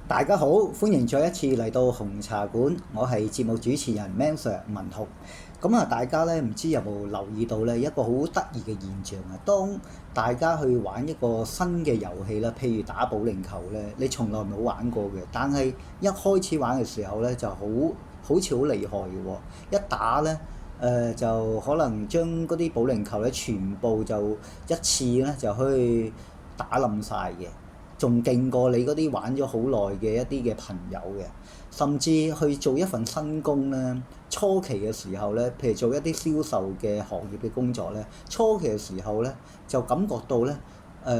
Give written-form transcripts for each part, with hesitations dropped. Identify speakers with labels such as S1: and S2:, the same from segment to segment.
S1: 大家好，歡迎再一次嚟到紅茶館，我係節目主持人 Man Sir 文豪。大家咧唔知有冇留意到咧一個好得意嘅現象啊？當大家去玩一個新嘅遊戲啦，譬如打保齡球咧，你從來冇玩過嘅，但係一開始玩嘅時候咧就好似好厲害嘅喎，一打咧就可能將嗰啲保齡球咧全部就一次咧就可以打冧晒嘅。仲勁過你嗰啲玩咗好耐嘅一啲嘅朋友嘅，甚至去做一份新工咧，初期嘅時候咧，譬如做一啲銷售嘅行業嘅工作咧，初期嘅時候咧就感覺到咧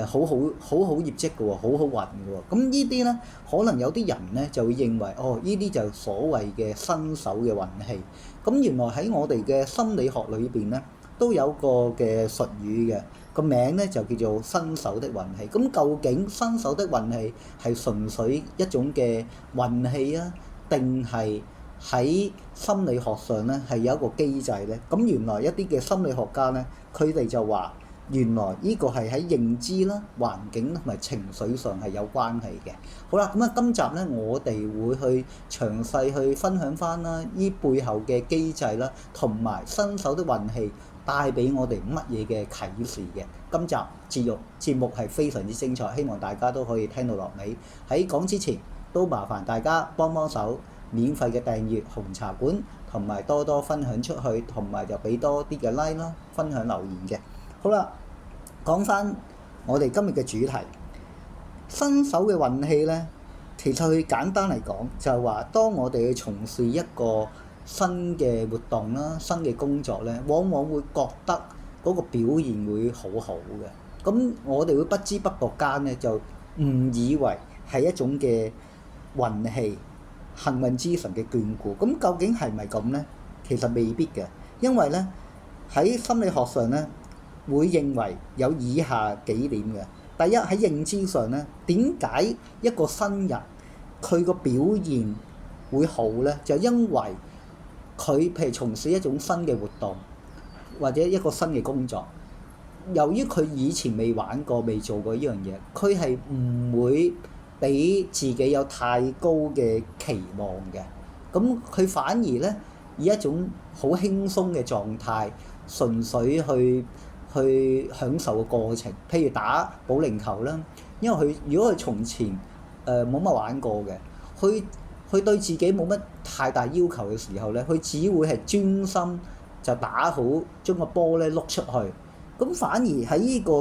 S1: 好好業績嘅喎，好好運嘅喎。咁呢啲咧可能有啲人咧就會認為呢啲就係所謂嘅新手嘅運氣。咁原來喺我哋嘅心理學裏邊咧都有個嘅術語嘅。個名咧就叫做新手的運氣。咁究竟新手的運氣係純粹一種嘅運氣啊，定係喺心理學上咧係有一個機制咧？咁原來一啲嘅心理學家咧，佢哋就話原來呢個係喺認知啦、環境同埋情緒上係有關係嘅。好啦，今集咧我哋會去詳細去分享翻啦，呢背後嘅機制啦，同埋新手的運氣帶俾我哋乜嘢嘅啟示嘅。今集節目係非常之精彩，希望大家都可以聽到落尾。喺講之前，都麻煩大家幫手免費嘅訂閱紅茶館，同埋多多分享出去，同埋就俾多啲嘅 like 啦，分享留言嘅。好啦，講翻我哋今日嘅主題，新手嘅運氣呢，其實佢簡單嚟講就係話，當我哋去從事一個新嘅活動啦、新嘅工作咧，往往會覺得嗰個表現會好好嘅。咁我哋會不知不覺間咧，就誤以為係一種嘅運氣、幸運之神嘅眷顧。咁究竟係咪咁呢？其實未必嘅，因為咧喺心理學上咧，會認為有以下幾點嘅。第一，喺認知上咧，點解一個新人佢個表現會好呢？就因為佢譬如從事一種新嘅活動，或者一個新嘅工作，由於佢以前未玩過、未做過呢樣嘢，佢係唔會俾自己有太高嘅期望嘅。咁佢反而咧以一種好輕鬆嘅狀態，純粹去享受個過程。譬如打保齡球啦，因為如果佢從前冇乜玩過嘅，佢對自己冇乜太大要求嘅時候咧，佢只會係專心就打好，將個波咧碌出去。咁反而喺呢個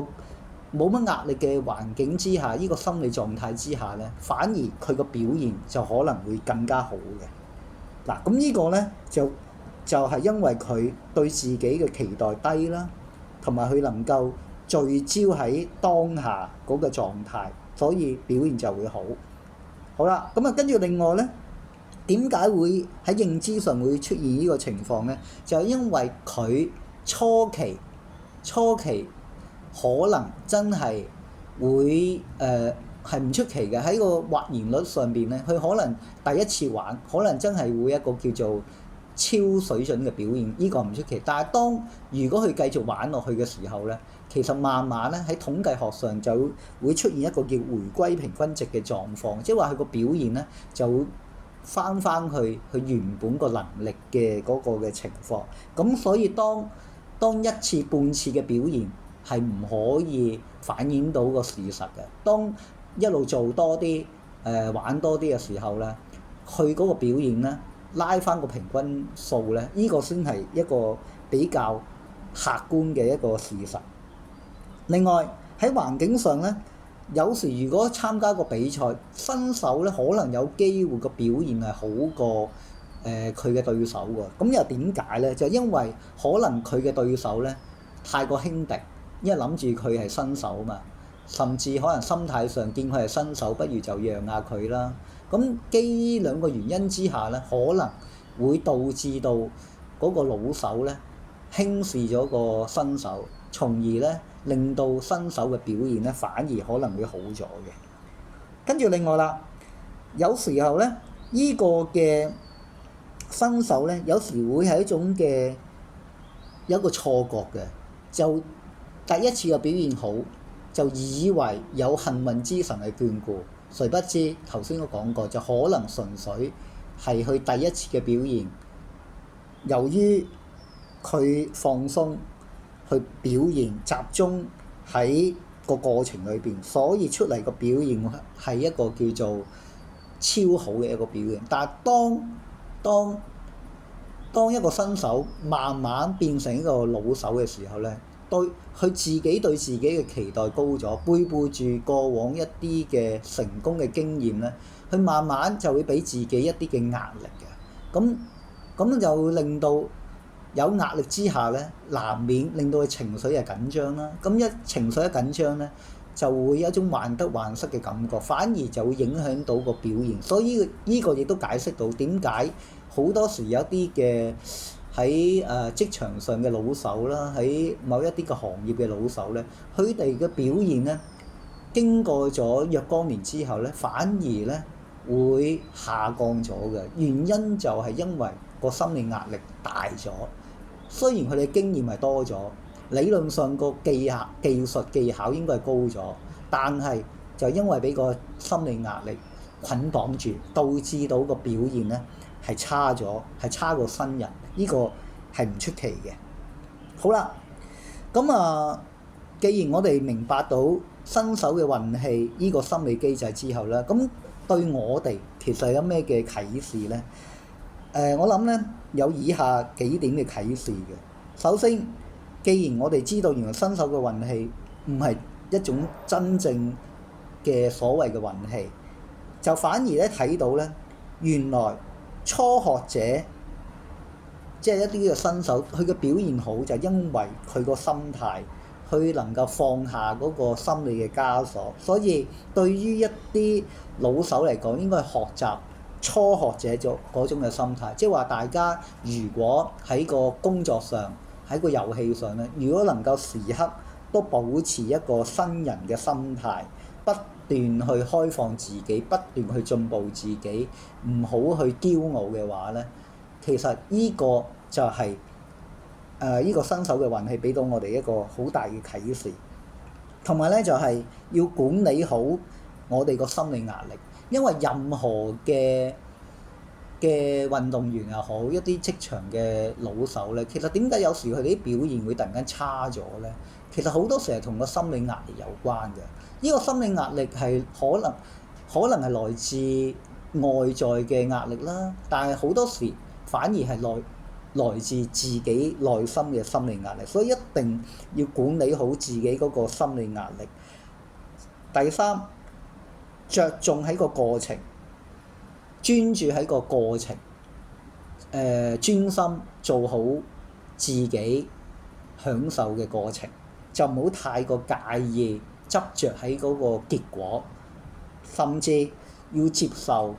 S1: 冇乜壓力嘅環境之下，呢個心理狀態之下咧，反而佢個表現就可能會更加好嘅。嗱，咁呢個咧就係因為佢對自己嘅期待低啦，同埋佢能夠聚焦喺當下嗰個狀態，所以表現就會好。好啦，跟住另外咧，點解會喺認知上會出現呢個情況咧？就係因為佢初期可能真係會係唔出奇嘅，喺個或然率上邊咧，佢可能第一次玩，可能真係會一個叫做超水準嘅表現，呢個唔出奇。但係如果佢繼續玩落去嘅時候咧，其實慢慢咧喺統計學上就會出現一個叫回歸平均值嘅狀況，即係話佢個表現咧就會翻去原本個能力嘅嗰個嘅情況。咁所以當一次半次嘅表現係唔可以反映到個事實嘅，當一路做多啲玩多啲嘅時候咧，佢嗰個表現咧拉翻個平均數咧，呢個先係一個比較客觀嘅一個事實。另外喺環境上咧，有時如果參加個比賽，新手咧可能有機會個表現係好過佢嘅對手喎。咁又點解咧？就因為可能佢嘅對手咧太過輕敵，因為諗住佢係新手嘛，甚至可能心態上見佢係新手，不如就讓下佢啦。咁基於兩個原因之下咧，可能會導致到嗰個老手咧輕視咗個新手，從而咧令到新手嘅表現咧反而可能會好咗嘅。跟住另外啦，有時候咧呢個嘅新手咧，有時會係一種嘅有一個錯覺嘅，就第一次嘅表現好，就以為有幸運之神嘅眷顧。誰不知頭先我講過，就可能純粹係佢第一次嘅表現，由於佢放鬆去表現，集中喺個過程裏邊，所以出嚟個表現係一個叫做超好嘅一個表現。但係當一個新手慢慢變成一個老手嘅時候咧，對佢自己對自己嘅期待高咗，背背住過往一啲嘅成功嘅經驗咧，佢慢慢就會俾自己一啲嘅壓力嘅。咁就令到有壓力之下咧，難免令到佢情緒係緊張啦。咁一情緒一緊張咧，就會有一種患得患失嘅感覺，反而就會影響到個表現。所以呢個亦都解釋到點解好多時有啲嘅喺職場上嘅老手啦，喺某一啲嘅行業嘅老手咧，佢哋嘅表現咧，經過咗若干年之後咧，反而咧會下降咗嘅。原因就係因為個心理壓力大咗。雖然佢哋經驗係多咗，理論上個技術技巧應該係高咗，但係就因為俾個心理壓力捆綁住，導致到個表現咧係差咗，係差過新人。呢個係唔出奇嘅。好啦，咁既然我哋明白到新手嘅運氣呢個心理機制之後咧，咁對我哋其實有咩嘅啟示咧？我諗咧有以下幾點嘅啟示嘅。首先，既然我哋知道原來新手嘅運氣唔係一種真正嘅所謂嘅運氣，就反而咧睇到咧，原來初學者即係一啲嘅新手，佢嘅表現好就係因為佢個心態，佢能夠放下嗰個心理嘅枷鎖。所以對於一啲老手嚟講，應該係學習初學者嗰種嘅心態，即係話大家如果喺個工作上，喺個遊戲上咧，如果能夠時刻都保持一個新人嘅心態，不斷去開放自己，不斷去進步自己，唔好去驕傲嘅話咧，其實呢個就係呢個新手嘅運氣俾到我哋一個好大嘅啟示。同埋咧就係要管理好我哋個心理壓力。因為任何嘅運動員又好，一啲職場嘅老手咧，其實點解有時佢哋啲表現會突然間差咗咧？其實好多時係同個心理壓力有關嘅。呢個心理壓力係可能係來自外在嘅壓力啦，但係好多時反而係來自自己內心嘅心理壓力，所以一定要管理好自己嗰個心理壓力。第三，着重喺個過程，專注喺個過程，專心做好自己享受嘅過程，就唔好太過介意執着喺嗰個結果，甚至要接受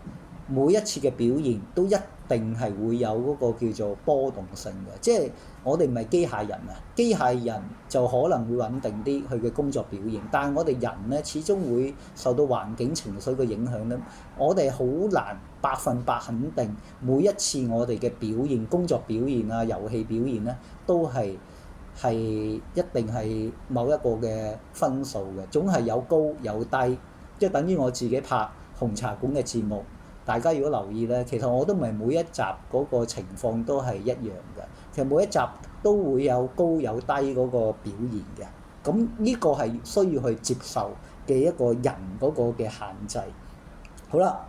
S1: 每一次嘅表現都一定係會有嗰個叫做波動性嘅。即係我哋唔係機械人啊，機械人就可能會穩定啲佢嘅工作表現，但係我哋人咧始終會受到環境情緒嘅影響咧，我哋好難100%肯定每一次我哋嘅表現、工作表現啊、遊戲表現咧都係一定係某一個嘅分數嘅，總係有高有低，即係等於我自己拍紅茶館嘅節目。大家如果留意咧，其實我都唔係每一集嗰個情況都係一樣嘅。其實每一集都會有高有低嗰個表現嘅。咁呢個係需要去接受嘅一個人嗰個嘅限制。好啦，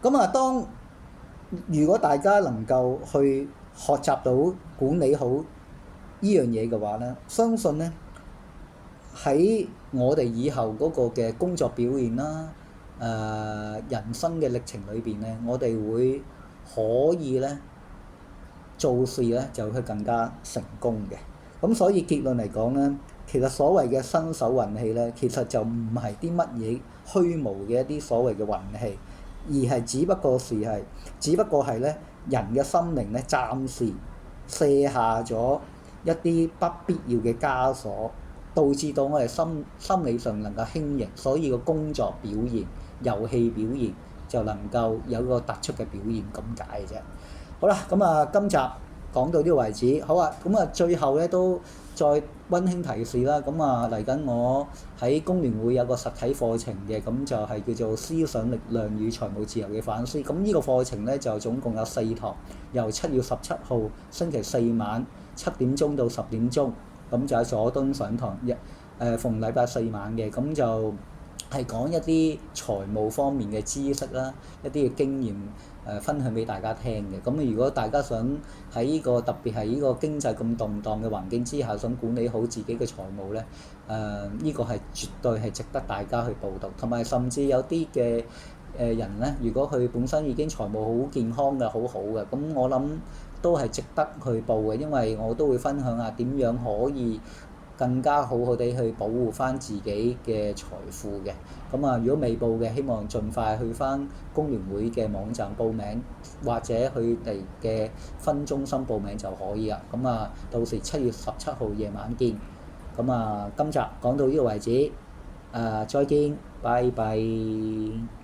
S1: 咁如果大家能夠去學習到管理好呢樣嘢嘅話咧，相信咧喺我哋以後嗰個嘅工作表現啦，人生嘅歷程裏邊咧，我哋會可以咧做事咧就會更加成功嘅。咁所以結論嚟講咧，其實所謂嘅新手運氣咧，其實就唔係啲乜嘢虛無嘅一啲所謂嘅運氣，而係只不過係咧人嘅心靈咧暫時卸下咗一啲不必要嘅枷鎖，導致到我哋心理上能夠輕盈，所以個工作表現、遊戲表現就能夠有個突出嘅表現咁解嘅啫。好啦，今集講到呢個為止。好啊，咁啊最後咧都再溫馨提示啦。咁啊嚟緊我喺工聯會有個實體課程嘅，咁就係叫做思想力量與財務自由嘅反思。咁呢個課程咧就總共有4堂，由7月17號星期4晚7點鐘到10點鐘，咁就喺佐敦上堂，逢禮拜四晚嘅，咁就係講一啲財務方面嘅知識啦，一啲嘅經驗分享俾大家聽嘅。咁如果大家想喺呢個特別係呢個經濟咁動盪嘅環境之下，想管理好自己嘅財務咧，呢個係絕對係值得大家去報讀，同埋甚至有啲嘅人咧，如果佢本身已經財務好健康嘅、好好嘅，咁我諗都係值得去報嘅，因為我都會分享下點樣可以更加好好地去保護翻自己嘅財富嘅。咁啊，如果未報嘅，希望盡快去翻工聯會嘅網站報名，或者佢哋嘅分中心報名就可以啦。咁啊，到時7月17號夜晚見。咁啊，今集講到呢個為止，再見，拜拜。